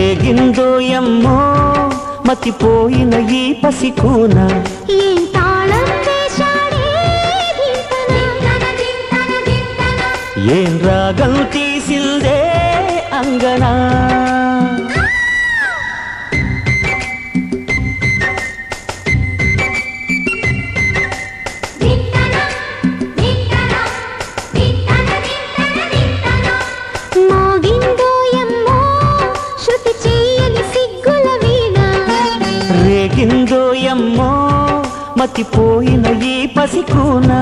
రేగిందోయమ్మో మతిపోయిన ఈ పసికూన ఏం తాళం వేశాడే ఏం రాగం తీసిందే అంగనా రేగిందోయమ్మో మతిపోయిన ఈ పసికూనా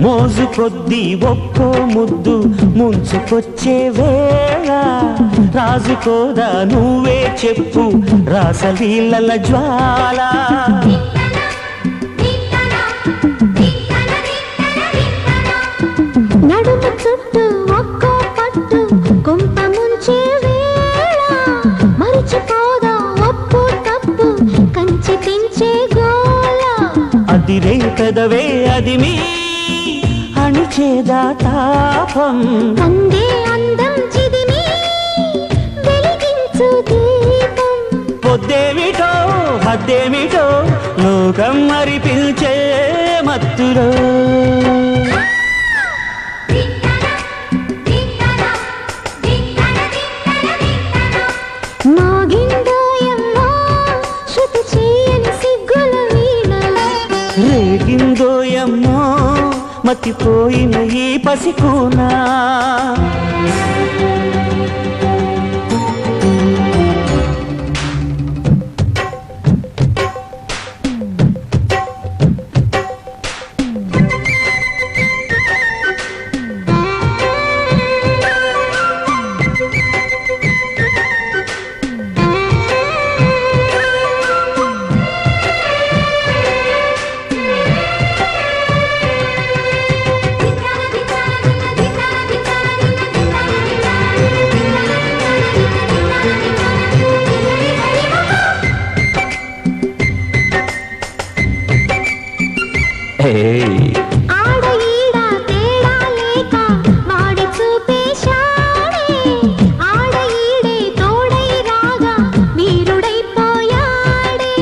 మోజు కొద్దీ ఒక్కో ముద్దు ముంచుకొచ్చే వేళ రాజుకోదా నువ్వే చెప్పు రాసలీలల జ్వాల నడుము చుట్టూ ఒక్కో పట్టు కొంప ముంచే వేళ మరిచిపోదా ఒప్పు తప్పు కంచి తెంచే గోల అదిరే పెదవే అది మీ అణిచేదా తాపం కందే అందం చిదిమి వెలిగించు దీపం పొద్దేమిటో హద్దేమిటో లోకం మరి పిలిచే మత్తులో మోగిందోయమ్మో శృతి చేయని సిగ్గుల వీణ రేగిందోయమ్మో మతిపోయిన ఈ పసికూనా ఆడ ఈడ తేడా లేక వాడి చూపేశాడే ఆడ ఈడే తోడై రాగా వీరుడైపోయాడే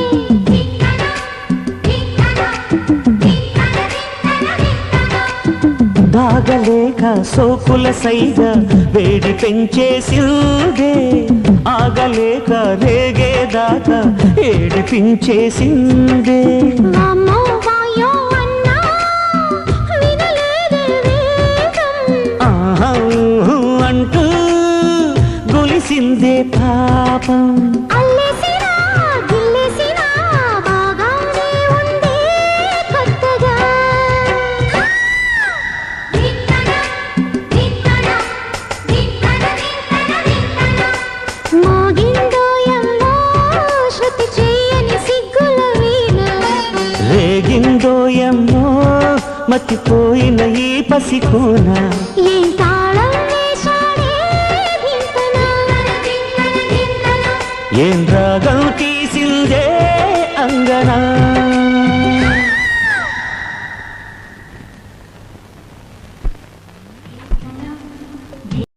దాగలేక సోకుల సైగ వేడి పెంచేసిందే ఆగలేక రేగేదాకా ఏడిపించేసిందే వామ్మో వాయో అన్నా వినలేదే వేగం ఆహా అంటూ గొలిసిందే పాపం అల్లేసినా గిల్లేసినా బాగానే ఉందే కొత్తగా మోగిందోయమ్మో శృతి చేయని సిగ్గుల వీణ రేగిందోయమ్మో మతిపోయిన ఈ పసికూన ఏం తాళం వేశాడే వింతనా ఏం రాగం తీసిందే అంగనా